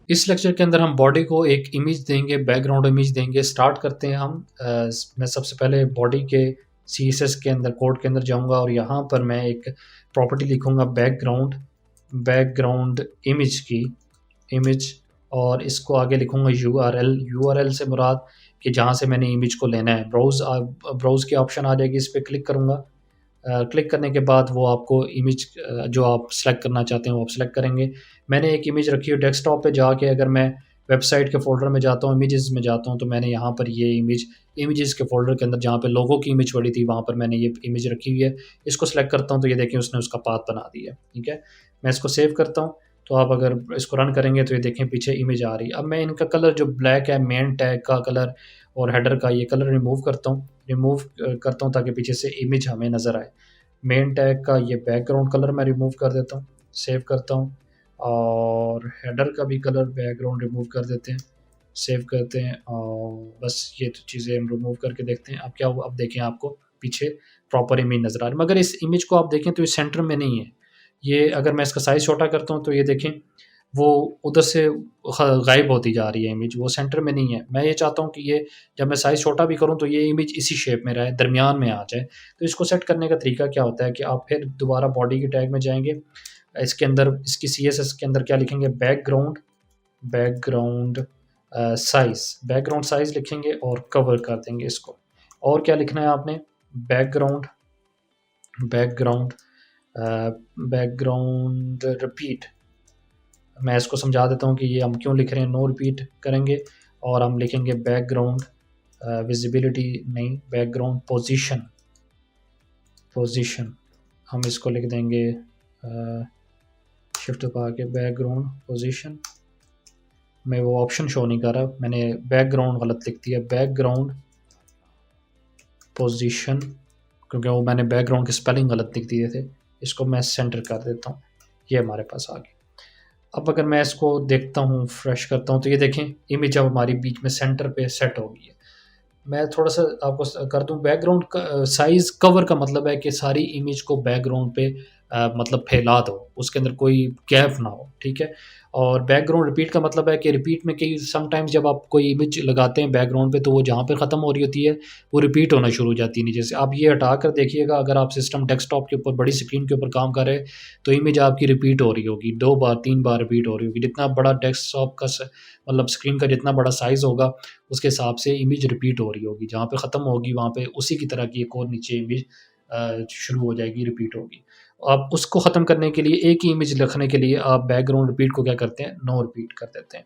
इस लेक्चर के अंदर हम बॉडी को एक इमेज देंगे, बैकग्राउंड इमेज देंगे। स्टार्ट करते हैं हम। मैं सबसे पहले बॉडी के CSS के अंदर कोड के अंदर जाऊंगा और यहाँ पर मैं एक प्रॉपर्टी लिखूंगा बैकग्राउंड इमेज की इमेज, और इसको आगे लिखूंगा URL से मुराद कि जहाँ से मैंने इमेज को लेना है। ब्राउज़ की ऑप्शन आ जाएगी, इस पर क्लिक करूँगा। क्लिक करने के बाद वो आपको इमेज जो आप सेलेक्ट करना चाहते हैं वो आप सेलेक्ट करेंगे। मैंने एक इमेज रखी है डेस्कटॉप पे जाके, अगर मैं वेबसाइट के फ़ोल्डर में जाता हूँ, इमेजेस में जाता हूँ, तो मैंने यहाँ पर ये इमेजेस के फ़ोल्डर के अंदर जहाँ पे लोगो की इमेज पड़ी थी वहाँ पर मैंने ये इमेज रखी हुई है। इसको सेलेक्ट करता हूँ तो ये देखिए उसने उसका पाथ बना दिया। ठीक है, मैं इसको सेव करता हूँ। तो आप अगर इसको रन करेंगे तो ये देखें पीछे इमेज आ रही है। अब मैं इनका कलर जो ब्लैक है, मेन टैग का कलर और हेडर का, ये कलर रिमूव करता हूँ ताकि पीछे से इमेज हमें नज़र आए। मेन टैग का ये बैकग्राउंड कलर मैं रिमूव कर देता हूँ, सेव करता हूँ। और हेडर का भी कलर बैकग्राउंड रिमूव कर देते हैं, सेव करते हैं। और बस ये तो चीज़ें हम रिमूव करके देखते हैं अब क्या हुआ। अब देखें आपको पीछे प्रॉपर इमेज नज़र आ रही है, मगर इस इमेज को आप देखें तो ये सेंटर में नहीं है। ये अगर मैं इसका साइज़ छोटा करता हूँ तो ये देखें वो उधर से गायब होती जा रही है इमेज, वो सेंटर में नहीं है। मैं ये चाहता हूँ कि ये जब मैं साइज़ छोटा भी करूँ तो ये इमेज इसी शेप में रहे, दरमियान में आ जाए। तो इसको सेट करने का तरीका क्या होता है कि आप फिर दोबारा बॉडी के टैग में जाएँगे, इसके अंदर इसकी CSS के अंदर क्या लिखेंगे, बैकग्राउंड बैकग्राउंड साइज़ लिखेंगे और कवर कर देंगे इसको। और क्या लिखना है आपने, बैकग्राउंड बैकग्राउंड बैकग्राउंड रिपीट। मैं इसको समझा देता हूँ कि ये हम क्यों लिख रहे हैं। नो रिपीट करेंगे और हम लिखेंगे बैकग्राउंड विजिबिलिटी नहीं, बैकग्राउंड पोजीशन हम इसको लिख देंगे शिफ्ट पा के बैकग्राउंड पोजीशन में वो ऑप्शन शो नहीं कर रहा, मैंने बैकग्राउंड गलत लिख दिया, बैकग्राउंड पोजीशन, क्योंकि वो मैंने बैकग्राउंड की स्पेलिंग गलत लिख दिए थे। इसको मैं सेंटर कर देता हूँ, ये हमारे पास आ गया। अब अगर मैं इसको देखता हूँ, फ्रेश करता हूँ, तो ये देखें इमेज अब हमारी बीच में सेंटर पे सेट हो गई है। मैं थोड़ा सा आपको कर दूँ, बैकग्राउंड का साइज़ कवर का मतलब है कि सारी इमेज को बैकग्राउंड पे मतलब फैला दो, उसके अंदर कोई गैप ना हो। ठीक है, और बैकग्राउंड रिपीट का मतलब है कि रिपीट में कई समटाइम्स जब आप कोई इमेज लगाते हैं बैकग्राउंड पे तो वो जहाँ पे ख़त्म हो रही होती है वो रिपीट होना शुरू हो जाती है नीचे से। आप ये हटा कर देखिएगा, अगर आप सिस्टम डेस्कटॉप के ऊपर बड़ी स्क्रीन के ऊपर काम कर रहे हैं तो इमेज आपकी रिपीट हो रही होगी, 2 बार 3 बार रिपीट हो रही होगी। जितना बड़ा डेस्कटॉप का मतलब स्क्रीन का जितना बड़ा साइज़ होगा उसके हिसाब से इमेज रिपीट हो रही होगी, जहाँ पे ख़त्म होगी वहाँ पे उसी की तरह की एक और नीचे इमेज शुरू हो जाएगी, रिपीट होगी। आप उसको ख़त्म करने के लिए एक ही इमेज रखने के लिए आप बैकग्राउंड रिपीट को क्या करते हैं, नो रिपीट कर देते हैं।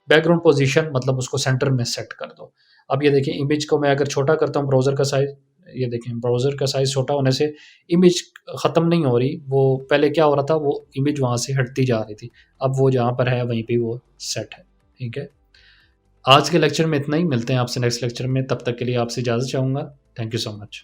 बैकग्राउंड पोजीशन मतलब उसको सेंटर में सेट कर दो। अब ये देखें इमेज को मैं अगर छोटा करता हूँ ब्राउज़र का साइज़, ये देखें ब्राउज़र का साइज़ छोटा होने से इमेज ख़त्म नहीं हो रही, वो पहले क्या हो रहा था वो इमेज वहाँ से हटती जा रही थी, अब वो जहाँ पर है वहीं पे वो सेट है। ठीक है, आज के लेक्चर में इतना ही, मिलते हैं आपसे नेक्स्ट लेक्चर में, तब तक के लिए आपसे इजाज़त चाहूँगा। Thank you so much.